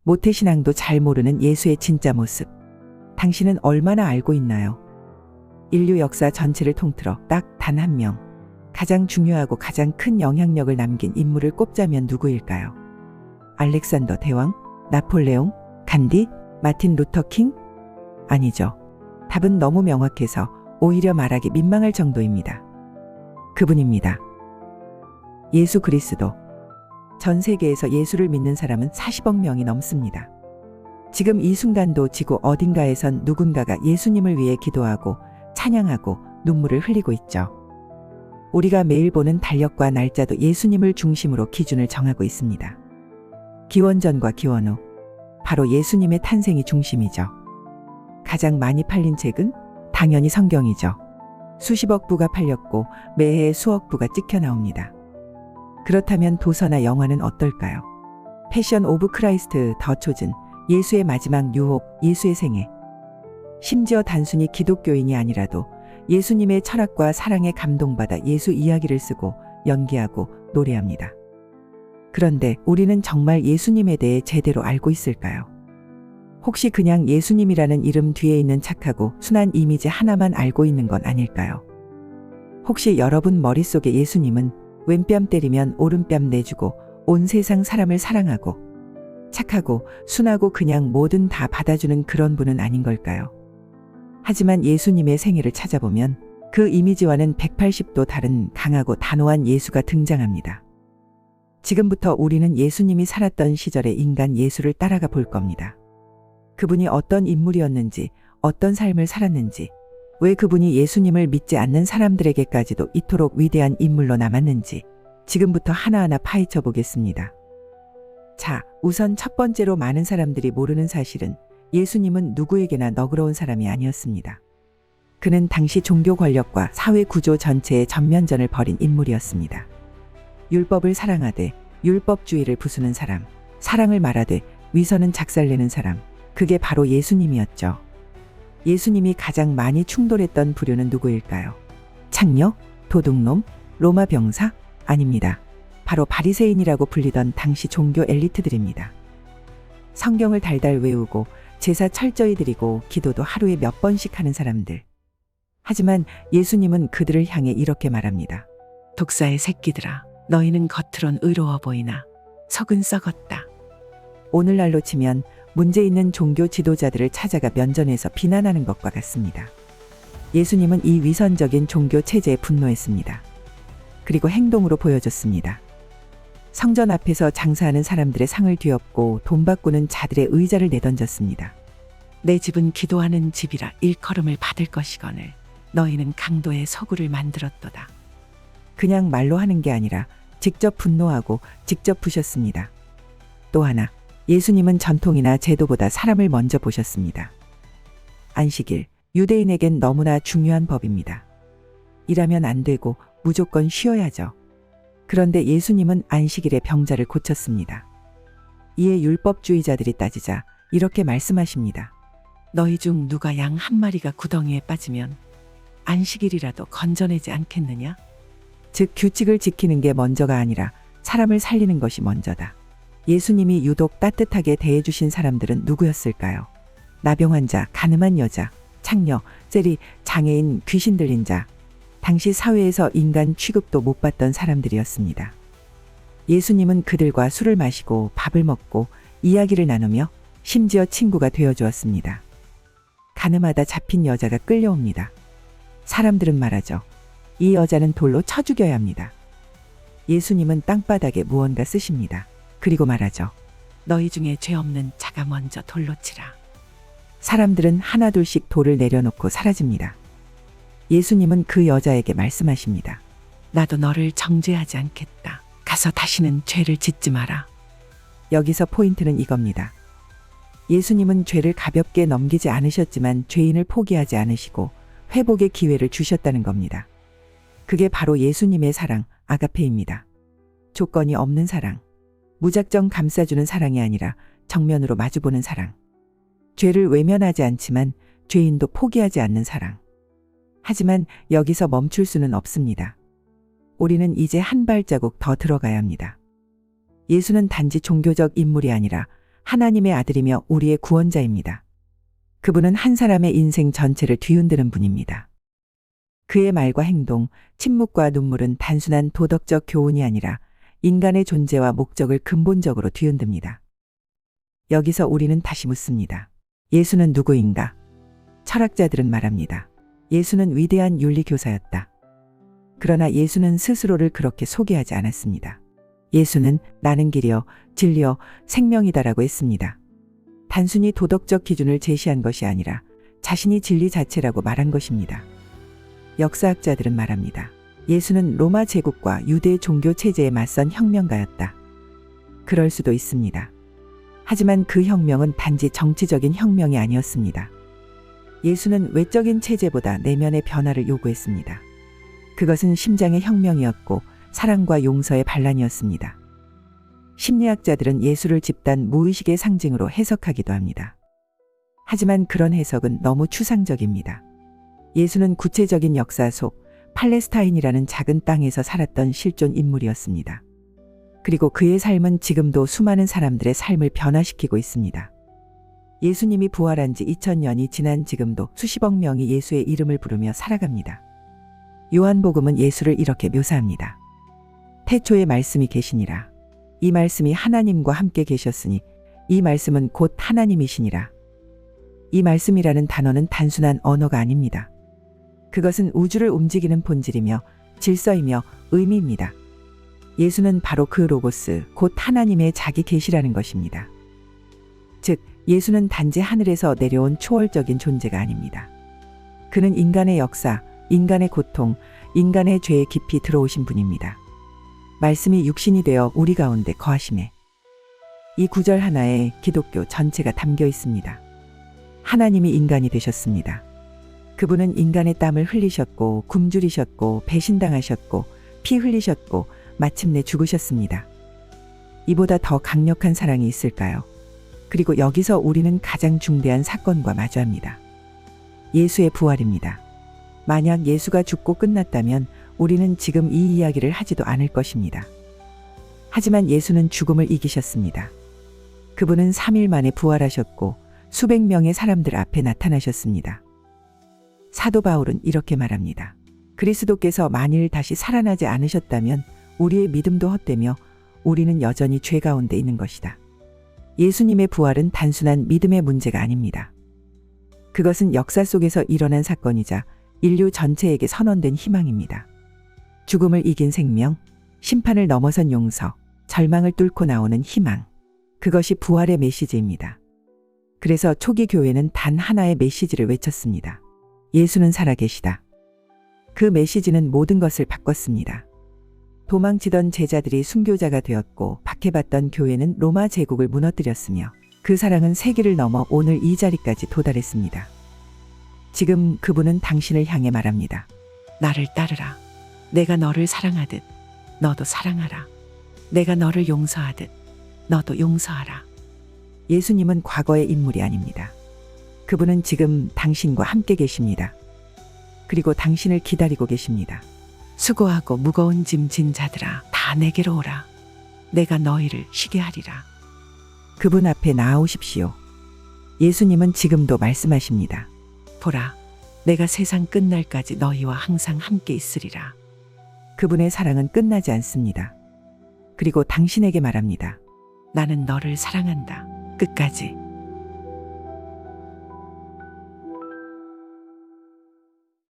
모태신앙도 잘 모르는 예수의 진짜 모습. 당신은 얼마나 알고 있나요? 인류 역사 전체를 통틀어 딱 단 한 명, 가장 중요하고 가장 큰 영향력을 남긴 인물을 꼽자면 누구일까요? 알렉산더 대왕? 나폴레옹? 간디? 마틴 루터 킹? 아니죠. 답은 너무 명확해서 오히려 말하기 민망할 정도입니다. 그분입니다. 예수 그리스도. 전 세계에서 예수를 믿는 사람은 40억 명이 넘습니다. 지금 이 순간도 지구 어딘가에선 누군가가 예수님을 위해 기도하고 찬양하고 눈물을 흘리고 있죠. 우리가 매일 보는 달력과 날짜도 예수님을 중심으로 기준을 정하고 있습니다. 기원전과 기원 후, 바로 예수님의 탄생이 중심이죠. 가장 많이 팔린 책은 당연히 성경이죠. 수십억 부가 팔렸고 매해 수억 부가 찍혀 나옵니다. 그렇다면 도서나 영화는 어떨까요? 패션 오브 크라이스트, 더 초즌, 예수의 마지막 유혹, 예수의 생애. 심지어 단순히 기독교인이 아니라도 예수님의 철학과 사랑에 감동받아 예수 이야기를 쓰고 연기하고 노래합니다. 그런데 우리는 정말 예수님에 대해 제대로 알고 있을까요? 혹시 그냥 예수님이라는 이름 뒤에 있는 착하고 순한 이미지 하나만 알고 있는 건 아닐까요? 혹시 여러분 머릿속에 예수님은 왼뺨 때리면 오른뺨 내주고 온 세상 사람을 사랑하고 착하고 순하고 그냥 뭐든 다 받아주는 그런 분은 아닌 걸까요? 하지만 예수님의 생애를 찾아보면 그 이미지와는 180도 다른 강하고 단호한 예수가 등장합니다. 지금부터 우리는 예수님이 살았던 시절의 인간 예수를 따라가 볼 겁니다. 그분이 어떤 인물이었는지, 어떤 삶을 살았는지, 왜 그분이 예수님을 믿지 않는 사람들에게까지도 이토록 위대한 인물로 남았는지 지금부터 하나하나 파헤쳐 보겠습니다. 자, 우선 첫 번째로 많은 사람들이 모르는 사실은 예수님은 누구에게나 너그러운 사람이 아니었습니다. 그는 당시 종교 권력과 사회 구조 전체의 전면전을 벌인 인물이었습니다. 율법을 사랑하되 율법주의를 부수는 사람, 사랑을 말하되 위선은 작살내는 사람, 그게 바로 예수님이었죠. 예수님이 가장 많이 충돌했던 부류는 누구일까요? 창녀? 도둑놈? 로마 병사? 아닙니다. 바로 바리새인이라고 불리던 당시 종교 엘리트들입니다. 성경을 달달 외우고 제사 철저히 드리고 기도도 하루에 몇 번씩 하는 사람들. 하지만 예수님은 그들을 향해 이렇게 말합니다. 독사의 새끼들아, 너희는 겉으론 의로워 보이나 속은 썩었다. 오늘날로 치면 문제 있는 종교 지도자들을 찾아가 면전에서 비난하는 것과 같습니다. 예수님은 이 위선적인 종교 체제에 분노했습니다. 그리고 행동으로 보여줬습니다. 성전 앞에서 장사하는 사람들의 상을 뒤엎고 돈 바꾸는 자들의 의자를 내던졌습니다. 내 집은 기도하는 집이라 일컬음을 받을 것이거늘 너희는 강도의 서구를 만들었도다. 그냥 말로 하는 게 아니라 직접 분노하고 직접 부셨습니다. 또 하나, 예수님은 전통이나 제도보다 사람을 먼저 보셨습니다. 안식일, 유대인에겐 너무나 중요한 법입니다. 일하면 안 되고 무조건 쉬어야죠. 그런데 예수님은 안식일에 병자를 고쳤습니다. 이에 율법주의자들이 따지자 이렇게 말씀하십니다. 너희 중 누가 양 한 마리가 구덩이에 빠지면 안식일이라도 건져내지 않겠느냐? 즉 규칙을 지키는 게 먼저가 아니라 사람을 살리는 것이 먼저다. 예수님이 유독 따뜻하게 대해주신 사람들은 누구였을까요? 나병 환자, 가늠한 여자, 창녀, 세리, 장애인, 귀신 들린 자. 당시 사회에서 인간 취급도 못 받던 사람들이었습니다. 예수님은 그들과 술을 마시고 밥을 먹고 이야기를 나누며 심지어 친구가 되어주었습니다. 가늠하다 잡힌 여자가 끌려옵니다. 사람들은 말하죠. 이 여자는 돌로 쳐 죽여야 합니다. 예수님은 땅바닥에 무언가 쓰십니다. 그리고 말하죠. 너희 중에 죄 없는 자가 먼저 돌로 치라. 사람들은 하나둘씩 돌을 내려놓고 사라집니다. 예수님은 그 여자에게 말씀하십니다. 나도 너를 정죄하지 않겠다. 가서 다시는 죄를 짓지 마라. 여기서 포인트는 이겁니다. 예수님은 죄를 가볍게 넘기지 않으셨지만 죄인을 포기하지 않으시고 회복의 기회를 주셨다는 겁니다. 그게 바로 예수님의 사랑, 아가페입니다. 조건이 없는 사랑. 무작정 감싸주는 사랑이 아니라 정면으로 마주보는 사랑. 죄를 외면하지 않지만 죄인도 포기하지 않는 사랑. 하지만 여기서 멈출 수는 없습니다. 우리는 이제 한 발자국 더 들어가야 합니다. 예수는 단지 종교적 인물이 아니라 하나님의 아들이며 우리의 구원자입니다. 그분은 한 사람의 인생 전체를 뒤흔드는 분입니다. 그의 말과 행동, 침묵과 눈물은 단순한 도덕적 교훈이 아니라 인간의 존재와 목적을 근본적으로 뒤흔듭니다. 여기서 우리는 다시 묻습니다. 예수는 누구인가? 철학자들은 말합니다. 예수는 위대한 윤리교사였다. 그러나 예수는 스스로를 그렇게 소개하지 않았습니다. 예수는 나는 길이요, 진리요, 생명이다라고 했습니다. 단순히 도덕적 기준을 제시한 것이 아니라 자신이 진리 자체라고 말한 것입니다. 역사학자들은 말합니다. 예수는 로마 제국과 유대 종교 체제에 맞선 혁명가였다. 그럴 수도 있습니다. 하지만 그 혁명은 단지 정치적인 혁명이 아니었습니다. 예수는 외적인 체제보다 내면의 변화를 요구했습니다. 그것은 심장의 혁명이었고 사랑과 용서의 반란이었습니다. 심리학자들은 예수를 집단 무의식의 상징으로 해석하기도 합니다. 하지만 그런 해석은 너무 추상적입니다. 예수는 구체적인 역사 속 팔레스타인이라는 작은 땅에서 살았던 실존 인물이었습니다. 그리고 그의 삶은 지금도 수많은 사람들의 삶을 변화시키고 있습니다. 예수님이 부활한 지 2000년이 지난 지금도 수십억 명이 예수의 이름을 부르며 살아갑니다. 요한복음은 예수를 이렇게 묘사합니다. 태초에 말씀이 계시니라. 이 말씀이 하나님과 함께 계셨으니 이 말씀은 곧 하나님이시니라. 이 말씀이라는 단어는 단순한 언어가 아닙니다. 그것은 우주를 움직이는 본질이며 질서이며 의미입니다. 예수는 바로 그 로고스, 곧 하나님의 자기 계시라는 것입니다. 즉, 예수는 단지 하늘에서 내려온 초월적인 존재가 아닙니다. 그는 인간의 역사, 인간의 고통, 인간의 죄에 깊이 들어오신 분입니다. 말씀이 육신이 되어 우리 가운데 거하심에. 이 구절 하나에 기독교 전체가 담겨 있습니다. 하나님이 인간이 되셨습니다. 그분은 인간의 땀을 흘리셨고 굶주리셨고 배신당하셨고 피 흘리셨고 마침내 죽으셨습니다. 이보다 더 강력한 사랑이 있을까요? 그리고 여기서 우리는 가장 중대한 사건과 마주합니다. 예수의 부활입니다. 만약 예수가 죽고 끝났다면 우리는 지금 이 이야기를 하지도 않을 것입니다. 하지만 예수는 죽음을 이기셨습니다. 그분은 3일 만에 부활하셨고 수백 명의 사람들 앞에 나타나셨습니다. 사도 바울은 이렇게 말합니다. 그리스도께서 만일 다시 살아나지 않으셨다면 우리의 믿음도 헛되며 우리는 여전히 죄 가운데 있는 것이다. 예수님의 부활은 단순한 믿음의 문제가 아닙니다. 그것은 역사 속에서 일어난 사건이자 인류 전체에게 선언된 희망입니다. 죽음을 이긴 생명, 심판을 넘어선 용서, 절망을 뚫고 나오는 희망. 그것이 부활의 메시지입니다. 그래서 초기 교회는 단 하나의 메시지를 외쳤습니다. 예수는 살아계시다. 그 메시지는 모든 것을 바꿨습니다. 도망치던 제자들이 순교자가 되었고 박해받던 교회는 로마 제국을 무너뜨렸으며 그 사랑은 세기를 넘어 오늘 이 자리까지 도달했습니다. 지금 그분은 당신을 향해 말합니다. 나를 따르라. 내가 너를 사랑하듯 너도 사랑하라. 내가 너를 용서하듯 너도 용서하라. 예수님은 과거의 인물이 아닙니다. 그분은 지금 당신과 함께 계십니다. 그리고 당신을 기다리고 계십니다. 수고하고 무거운 짐 진 자들아, 다 내게로 오라. 내가 너희를 쉬게 하리라. 그분 앞에 나아오십시오. 예수님은 지금도 말씀하십니다. 보라, 내가 세상 끝날까지 너희와 항상 함께 있으리라. 그분의 사랑은 끝나지 않습니다. 그리고 당신에게 말합니다. 나는 너를 사랑한다. 끝까지.